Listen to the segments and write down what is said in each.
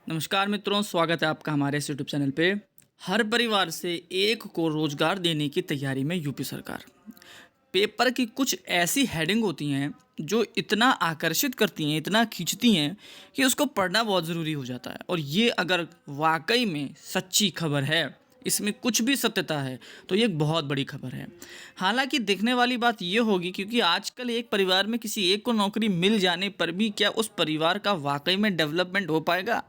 नमस्कार मित्रों, स्वागत है आपका हमारे इस यूट्यूब चैनल पे। हर परिवार से एक को रोजगार देने की तैयारी में यूपी सरकार। पेपर की कुछ ऐसी हेडिंग होती हैं जो इतना आकर्षित करती हैं, इतना खींचती हैं कि उसको पढ़ना बहुत ज़रूरी हो जाता है। और ये अगर वाकई में सच्ची खबर है, इसमें कुछ भी सत्यता है, तो ये एक बहुत बड़ी खबर है। हालांकि देखने वाली बात ये होगी, क्योंकि आजकल एक परिवार में किसी एक को नौकरी मिल जाने पर भी क्या उस परिवार का वाकई में डेवलपमेंट हो पाएगा?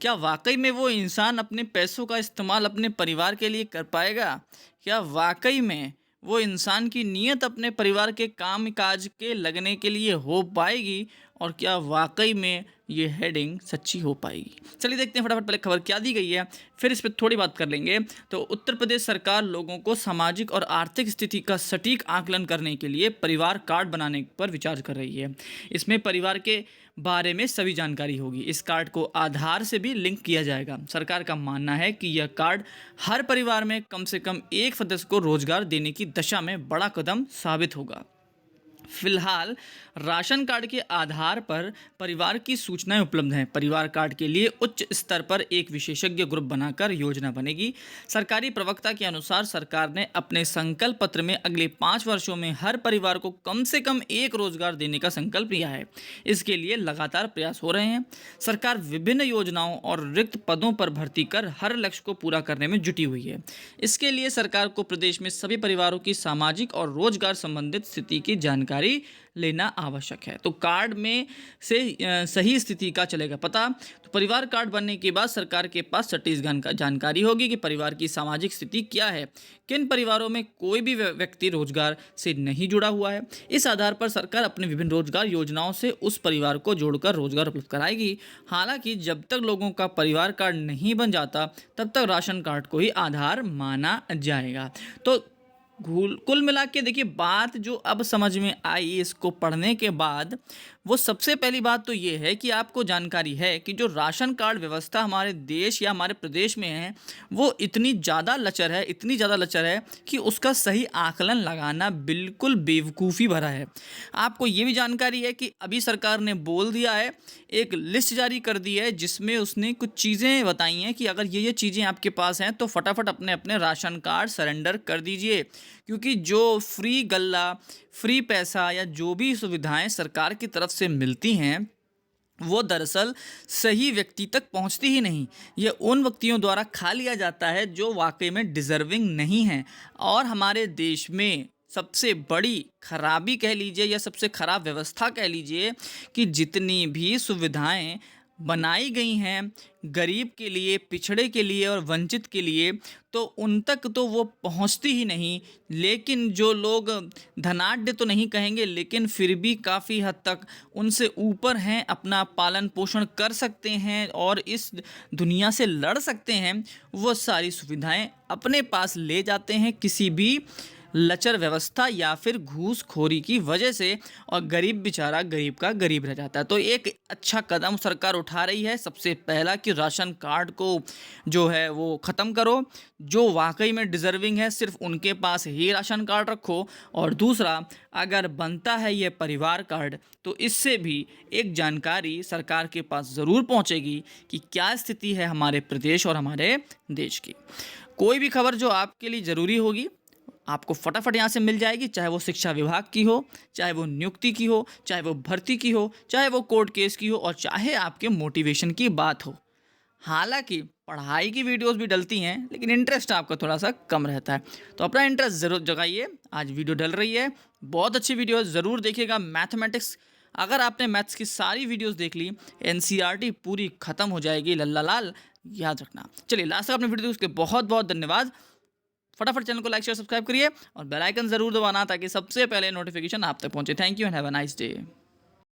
क्या वाकई में वो इंसान अपने पैसों का इस्तेमाल अपने परिवार के लिए कर पाएगा? क्या वाकई में वो इंसान की नीयत अपने परिवार के काम काज के लगने के लिए हो पाएगी? और क्या वाकई में ये हेडिंग सच्ची हो पाएगी? चलिए देखते हैं फटाफट पहले खबर क्या दी गई है, फिर इस पर थोड़ी बात कर लेंगे। तो उत्तर प्रदेश सरकार लोगों को सामाजिक और आर्थिक स्थिति का सटीक आकलन करने के लिए परिवार कार्ड बनाने पर विचार कर रही है। इसमें परिवार के बारे में सभी जानकारी होगी। इस कार्ड को आधार से भी लिंक किया जाएगा। सरकार का मानना है कि यह कार्ड हर परिवार में कम से कम एक सदस्य को रोजगार देने की दिशा में बड़ा कदम साबित होगा। फिलहाल राशन कार्ड के आधार पर परिवार की सूचनाएं उपलब्ध हैं। परिवार कार्ड के लिए उच्च स्तर पर एक विशेषज्ञ ग्रुप बनाकर योजना बनेगी। सरकारी प्रवक्ता के अनुसार सरकार ने अपने संकल्प पत्र में अगले 5 वर्षों में हर परिवार को कम से कम एक रोजगार देने का संकल्प लिया है। इसके लिए लगातार प्रयास हो रहे हैं। सरकार विभिन्न योजनाओं और रिक्त पदों पर भर्ती कर हर लक्ष्य को पूरा करने में जुटी हुई है। इसके लिए सरकार को प्रदेश में सभी परिवारों की सामाजिक और रोजगार संबंधित स्थिति की जानकारी लेना आवश्यक है। तो कार्ड में से सही स्थिति का चलेगा पता। तो परिवार कार्ड बनने के बाद सरकार के पास सटीक जानकारी होगी कि परिवार की सामाजिक स्थिति क्या है, किन परिवारों में कोई भी व्यक्ति रोजगार से नहीं जुड़ा हुआ है। इस आधार पर सरकार अपने विभिन्न रोजगार योजनाओं से उस परिवार को जोड़कर रोजगार उपलब्ध कराएगी। हालांकि जब तक लोगों का परिवार कार्ड नहीं बन जाता, तब तक राशन कार्ड को ही आधार माना जाएगा। तो कुल मिला के देखिए, बात जो अब समझ में आई इसको पढ़ने के बाद, वो सबसे पहली बात तो ये है कि आपको जानकारी है कि जो राशन कार्ड व्यवस्था हमारे देश या हमारे प्रदेश में है, वो इतनी ज़्यादा लचर है कि उसका सही आकलन लगाना बिल्कुल बेवकूफ़ी भरा है। आपको ये भी जानकारी है कि अभी सरकार ने बोल दिया है, एक लिस्ट जारी कर दी है जिसमें उसने कुछ चीज़ें बताई हैं कि अगर ये चीज़ें आपके पास हैं तो फटाफट अपने अपने राशन कार्ड सरेंडर कर दीजिए, क्योंकि जो फ्री गल्ला, फ्री पैसा या जो भी सुविधाएं सरकार की तरफ से मिलती हैं, वो दरअसल सही व्यक्ति तक पहुंचती ही नहीं। ये उन व्यक्तियों द्वारा खा लिया जाता है जो वाकई में डिज़र्विंग नहीं हैं। और हमारे देश में सबसे बड़ी खराबी कह लीजिए या सबसे खराब व्यवस्था कह लीजिए कि जितनी भी सुविधाएं बनाई गई हैं गरीब के लिए, पिछड़े के लिए और वंचित के लिए, तो उन तक तो वो पहुंचती ही नहीं। लेकिन जो लोग धनाढ्य तो नहीं कहेंगे, लेकिन फिर भी काफ़ी हद तक उनसे ऊपर हैं, अपना पालन पोषण कर सकते हैं और इस दुनिया से लड़ सकते हैं, वो सारी सुविधाएं अपने पास ले जाते हैं किसी भी लचर व्यवस्था या फिर घूसखोरी की वजह से, और गरीब बेचारा गरीब का गरीब रह जाता है। तो एक अच्छा कदम सरकार उठा रही है। सबसे पहला कि राशन कार्ड को जो है वो ख़त्म करो, जो वाकई में डिज़र्विंग है सिर्फ उनके पास ही राशन कार्ड रखो। और दूसरा, अगर बनता है ये परिवार कार्ड, तो इससे भी एक जानकारी सरकार के पास ज़रूर पहुंचेगी कि क्या स्थिति है हमारे प्रदेश और हमारे देश की। कोई भी खबर जो आपके लिए ज़रूरी होगी आपको फटाफट यहाँ से मिल जाएगी, चाहे वो शिक्षा विभाग की हो, चाहे वो नियुक्ति की हो, चाहे वो भर्ती की हो, चाहे वो कोर्ट केस की हो, और चाहे आपके मोटिवेशन की बात हो। हालांकि पढ़ाई की वीडियोस भी डलती हैं, लेकिन इंटरेस्ट आपका थोड़ा सा कम रहता है, तो अपना इंटरेस्ट ज़रूर जगाइए। आज वीडियो डल रही है, बहुत अच्छी वीडियो ज़रूर देखिएगा। मैथमेटिक्स, अगर आपने मैथ्स की सारी वीडियोस देख ली, एनसीईआरटी पूरी ख़त्म हो जाएगी, लल्ला लाल, याद रखना। चलिए, लास्ट तक आपने वीडियो उसके बहुत बहुत धन्यवाद। फटाफट चैनल को लाइक शेयर सब्सक्राइब करिए और बेल आइकन जरूर दबाना ताकि सबसे पहले नोटिफिकेशन आप तक पहुंचे। Thank you and have a nice day.